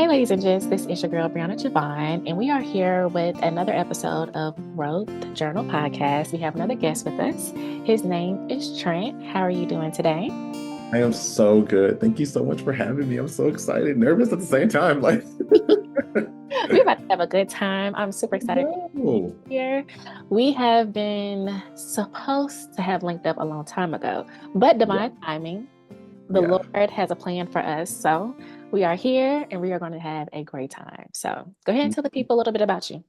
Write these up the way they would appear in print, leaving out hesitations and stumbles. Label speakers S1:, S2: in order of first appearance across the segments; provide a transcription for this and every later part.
S1: Hey, ladies and gents, this is your girl, Brianna Jovahn, and we are here with another episode of Growth Journal Podcast. We have another guest with us. His name is Trent. How are you doing today?
S2: I am so good. Thank you so much for having me. I'm so excited, nervous at the same time. Like,
S1: We're about to have a good time. I'm super excited to
S2: no.
S1: be here. We have been supposed to have linked up a long time ago, but
S2: Yeah,
S1: divine timing, the
S2: yeah.
S1: Lord has a plan for us. So we are here and we are going to have a great time. So go ahead and tell the people a little bit about you.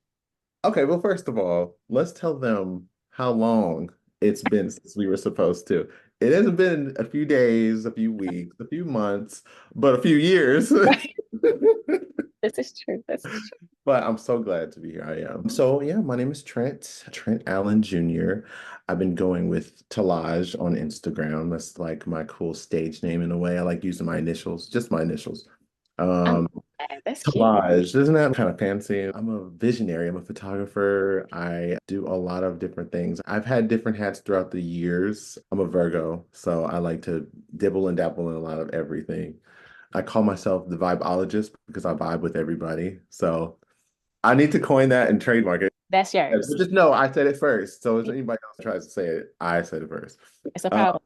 S2: Okay, well, first of all, let's tell them how long it's been since we were supposed to. It hasn't been a few days, a few weeks, a few months, but a few years.
S1: This is true. This is true.
S2: But I'm so glad to be here. I am. So yeah, my name is Trent Allen Jr. I've been going with Talaj on Instagram. That's like my cool stage name in a way. I like using my initials, just my initials.
S1: I love
S2: Um,
S1: that. That's cute.
S2: Talaj, isn't that kind of fancy? I'm a visionary. I'm a photographer. I do a lot of different things. I've had different hats throughout the years. I'm a Virgo, so I like to dibble and dabble in a lot of everything. I call myself the vibeologist because I vibe with everybody. So I need to coin that and trademark it.
S1: That's
S2: But
S1: yours.
S2: just know I said it first. So if anybody else tries to say it, I said it first.
S1: It's a
S2: Uh,
S1: problem.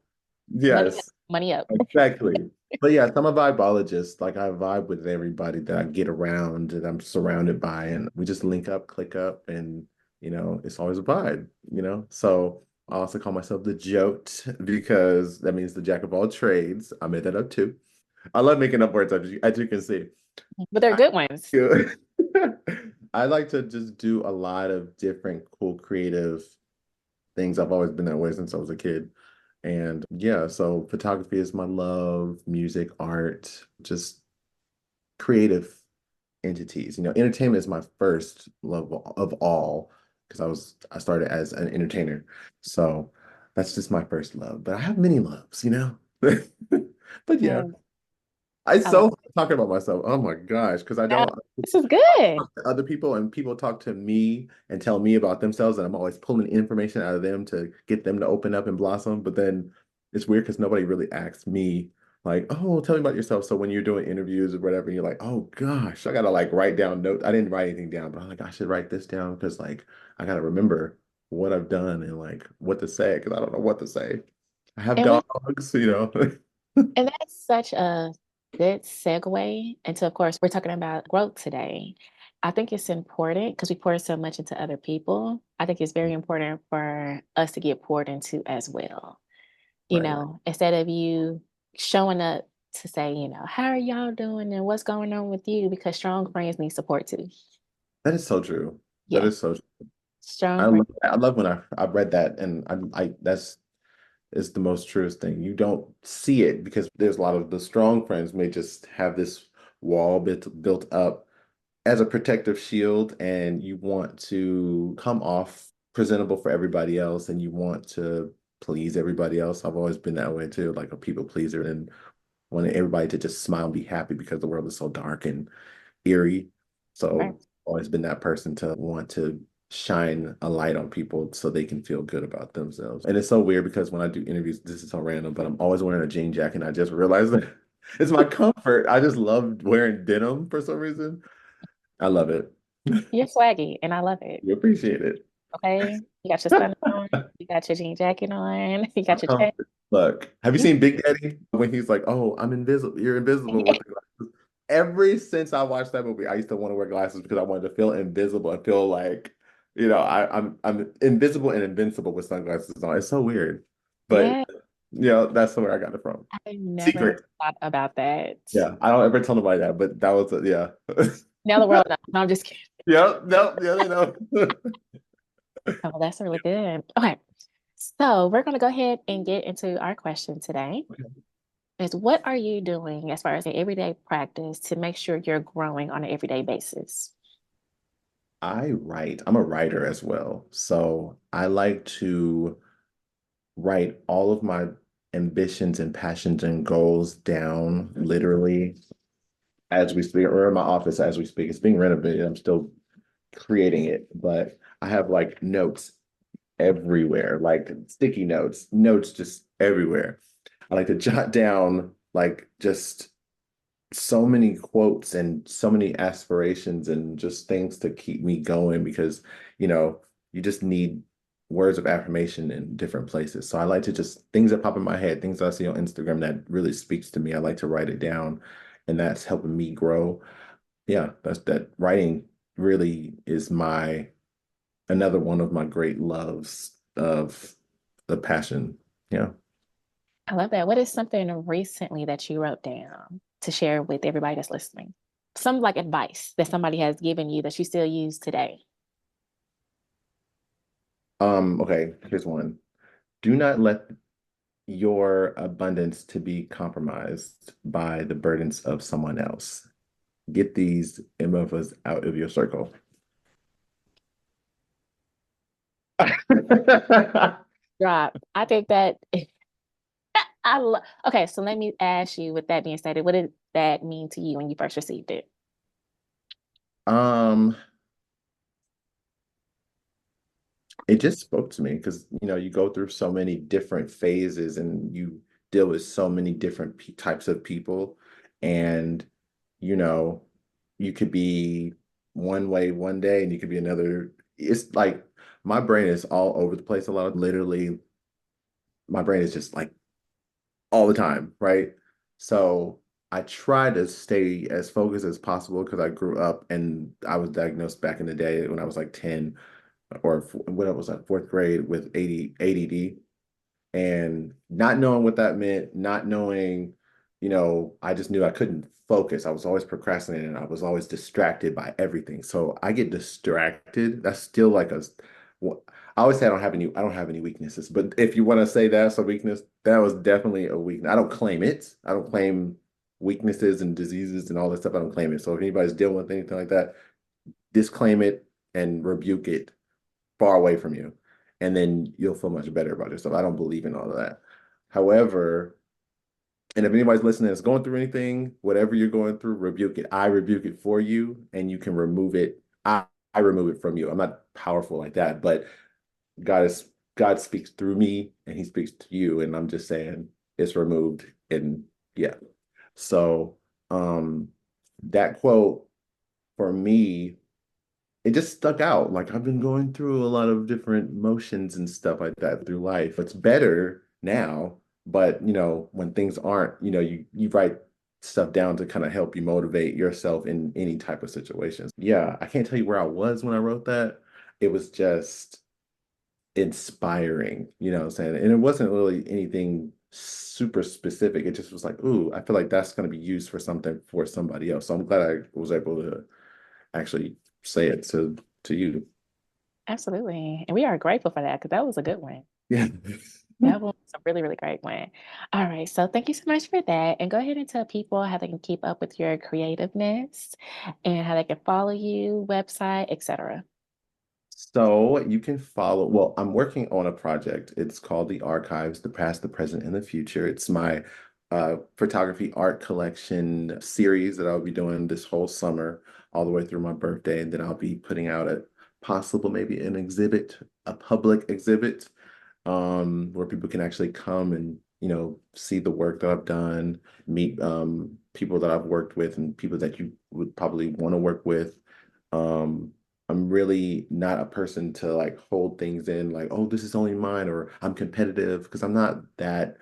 S1: Money up.
S2: yes,
S1: Money up.
S2: exactly. But yes, I'm a vibeologist. Like I vibe with everybody that I get around and I'm surrounded by, and we just link up, click up, and it's always a vibe. So I also call myself the Jote because that means the jack of all trades. I made that up too. I love making up words as you can see.
S1: But they're
S2: I
S1: good ones.
S2: do. I like to just do a lot of different cool creative things. I've always been that way since I was a kid. And yeah, so photography is my love, music, art, just creative entities. Entertainment is my first love of all because I started as an entertainer. So that's just my first love. But I have many loves. But yeah,
S1: Mm,
S2: I
S1: I love
S2: so talking about myself. Oh my gosh, because I
S1: that.
S2: don't
S1: This is good.
S2: talk to other people and people talk to me and tell me about themselves and I'm always pulling information out of them to get them to open up and blossom. But then it's weird because nobody really asks me like, oh, tell me about yourself. So when you're doing interviews or whatever, you're like, oh gosh, I gotta like write down notes. I didn't write anything down, but I'm like, I should write this down because like I gotta remember what I've done and like what to say because I don't know what to say. I have
S1: And we
S2: dogs.
S1: and that's such a good segue into, of course, we're talking about growth today. I think it's important because we pour so much into other people. I think it's very important for us to get poured into as well.
S2: Right.
S1: Instead of you showing up to say, how are y'all doing and what's going on with you? Because strong friends need support too.
S2: That is so true. That
S1: Yeah,
S2: is so
S1: strong
S2: I
S1: friends.
S2: love, I love when I read that and I that's is the most truest thing. You don't see it because there's a lot of the strong friends may just have this wall built up as a protective shield and you want to come off presentable for everybody else and you want to please everybody else. I've always been that way too, like a people pleaser and wanting everybody to just smile and be happy because the world is so dark and eerie.
S1: Right.
S2: So always been that person to want to shine a light on people so they can feel good about themselves. And it's so weird because when I do interviews, this is so random, but I'm always wearing a jean jacket and I just realized that it's my comfort. I just love wearing denim for some reason. I love it.
S1: You're swaggy, and I love it.
S2: You appreciate it.
S1: Okay. You got your sun on, you got your jean jacket on, you
S2: My
S1: got your check.
S2: comfort. Look, have you seen Big Daddy when he's like, "Oh, I'm invisible. You're invisible with the glasses." Ever since I watched that movie, I used to want to wear glasses because I wanted to feel invisible and feel like, I'm invisible and invincible with sunglasses on. It's so weird, but
S1: Yeah,
S2: that's where I got it from.
S1: I never
S2: Secret.
S1: thought about that.
S2: Yeah, I don't ever tell nobody that, but that was yeah.
S1: Now the world knows. No, I'm just kidding.
S2: Yeah, no, yeah, they know.
S1: Oh, that's really good. Okay. So we're going to go ahead and get into our question today. Is what are you doing as far as an everyday practice to make sure you're growing on an everyday basis?
S2: I write. I'm a writer as well, so I like to write all of my ambitions and passions and goals down literally as we speak. We're in my office as we speak. It's being renovated. I'm still creating it, but I have like notes everywhere, like sticky notes just everywhere. I like to jot down like just so many quotes and so many aspirations and just things to keep me going because, you know, you just need words of affirmation in different places. So I like to just things that pop in my head, things I see on Instagram that really speaks to me. I like to write it down and that's helping me grow. Yeah, that's that writing really is my another one of my great loves of the passion. Yeah.
S1: I love that. What is something recently that you wrote down to share with everybody that's listening? Some like advice that somebody has given you that you still use today.
S2: Okay, here's one. Do not let your abundance to be compromised by the burdens of someone else. Get these MFs out of your circle.
S1: Drop. I think that okay, so let me ask you, with that being stated, what did that mean to you when you first received it?
S2: Um, it just spoke to me because you go through so many different phases and you deal with so many different types of people, and you know, you could be one way one day and you could be another. It's like my brain is all over the place a lot. Literally, my brain is just like all the time, right? So I try to stay as focused as possible because I grew up and I was diagnosed back in the day when I was like 10 or when I was like fourth grade with ADD and not knowing what that meant, not knowing, I just knew I couldn't focus. I was always procrastinating. I was always distracted by everything. So I get distracted. That's still like I always say I don't have any weaknesses. But if you want to say that's a weakness, that was definitely a weakness. I don't claim it. I don't claim weaknesses and diseases and all that stuff. I don't claim it. So if anybody's dealing with anything like that, disclaim it and rebuke it far away from you. And then you'll feel much better about yourself. I don't believe in all of that. However, and if anybody's listening that's going through anything, whatever you're going through, rebuke it. I rebuke it for you, and you can remove it. I remove it from you. I'm not powerful like that, but God speaks through me, and He speaks to you, and I'm just saying it's removed. And yeah, so that quote for me it just stuck out. Like I've been going through a lot of different motions and stuff like that through life. It's better now, but when things aren't, you write stuff down to kind of help you motivate yourself in any type of situations. Yeah, I can't tell you where I was when I wrote that. It was just inspiring, you know what I'm saying? And it wasn't really anything super specific. It just was like, ooh, I feel like that's going to be used for something for somebody else. So I'm glad I was able to actually say it to you.
S1: Absolutely. And we are grateful for that because that was a good one.
S2: Yeah.
S1: That was a really, really great one. All right. So thank you so much for that. And go ahead and tell people how they can keep up with your creativeness and how they can follow you, website, etc.
S2: So you can follow, well, I'm working on a project. It's called The Archives, the Past, the Present, and the Future. It's my photography art collection series that I'll be doing this whole summer, all the way through my birthday. And then I'll be putting out a possible, maybe an exhibit, a public exhibit where people can actually come and see the work that I've done, meet people that I've worked with, and people that you would probably want to work with. Um, I'm really not a person to like hold things in, like, oh, this is only mine, or I'm competitive, because I'm not that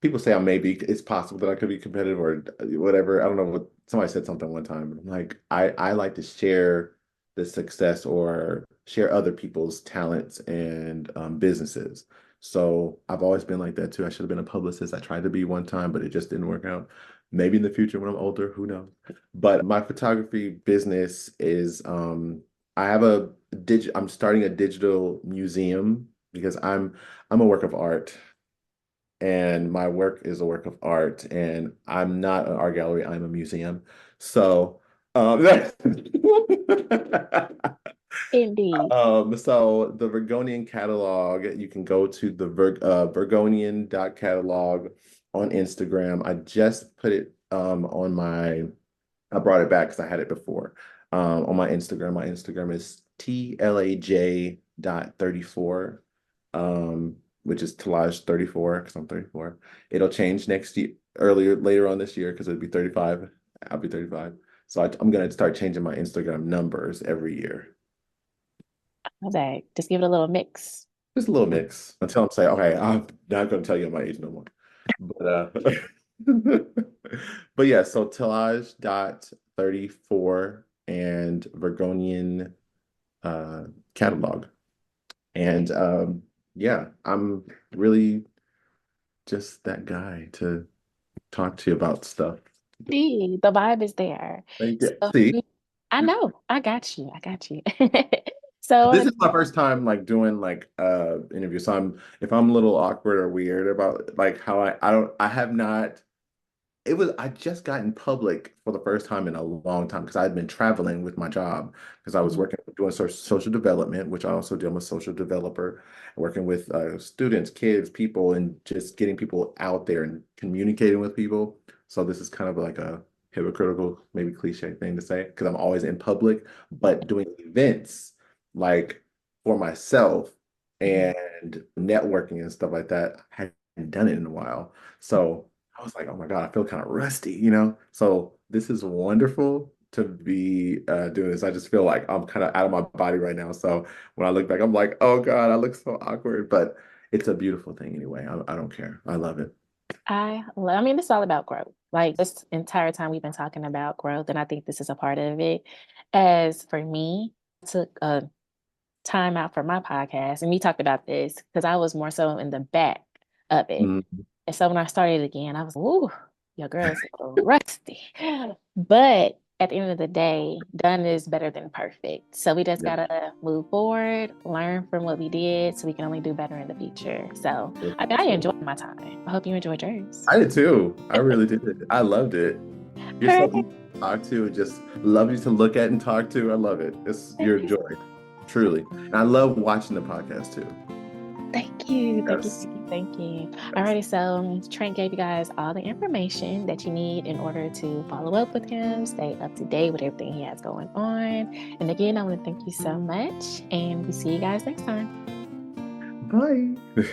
S2: people say I may be, it's possible that I could be competitive or whatever. I don't know what somebody said something one time. I'm like, I like to share the success or share other people's talents and businesses. So I've always been like that too. I should have been a publicist. I tried to be one time, but it just didn't work out. Maybe in the future when I'm older, who knows? But my photography business is I have I'm starting a digital museum because I'm a work of art and my work is a work of art, and I'm not an art gallery, I'm a museum. So, that-
S1: Indeed.
S2: so the Vergonian catalog, you can go to the Vergonian.catalog on Instagram. I just put it I brought it back because I had it before. On my Instagram. My Instagram is TLAJ.34. which is Talaj 34, because I'm 34. It'll change next year, later on this year, because it'll be 35. I'll be 35. So I'm gonna start changing my Instagram numbers every year.
S1: Okay, just give it a little mix.
S2: Just a little mix until I'm saying, okay, I'm not gonna tell you my age no more. But but yeah, so Talaj.34 and Vergonian uh catalog. And yeah, I'm really just that guy to talk to you about stuff.
S1: See, the vibe is there.
S2: Like, yeah,
S1: So
S2: see,
S1: I know, I got you. I got you. So
S2: this is my first time like doing like interviews. So if I'm a little awkward or weird about like how I have not I just got in public for the first time in a long time because I had been traveling with my job because I was
S1: mhm,
S2: working doing social development, which I also do. I'm a social developer, working with students, kids, people, and just getting people out there and communicating with people. So this is kind of like a hypocritical, maybe cliche thing to say because I'm always in public, but doing events like for myself
S1: mhm.
S2: and networking and stuff like that. I hadn't done it in a while. So I was like, oh my God, I feel kind of rusty, you know? So this is wonderful to be doing this. I just feel like I'm kind of out of my body right now. So when I look back, I'm like, oh God, I look so awkward, but it's a beautiful thing anyway. I don't care. I love it.
S1: I mean, it's all about growth. Like this entire time we've been talking about growth, and I think this is a part of it. As for me, I took a time out for my podcast, and we talked about this because I was more so in the back of it.
S2: Mhm.
S1: And so when I started again, I was, ooh, your girl's a little rusty. But at the end of the day, done is better than perfect. So we just
S2: Yeah.
S1: gotta move forward, learn from what we did so we can only do better in the future. So I mean, I
S2: Absolutely.
S1: enjoyed my time. I hope you enjoyed yours.
S2: I did too. I really did. I loved it. You're
S1: All
S2: so
S1: right.
S2: easy to talk to and just love you to look at and talk to. I love it. You're
S1: Thank
S2: a
S1: you.
S2: joy, truly. And I love watching the podcast too.
S1: Thank you. Thank you.
S2: Yes.
S1: Thank you. Thank you.
S2: Yes.
S1: Alrighty, so Trent gave you guys all the information that you need in order to follow up with him, stay up to date with everything he has going on. And again, I want to thank you so much, and we'll see you guys next time.
S2: Bye.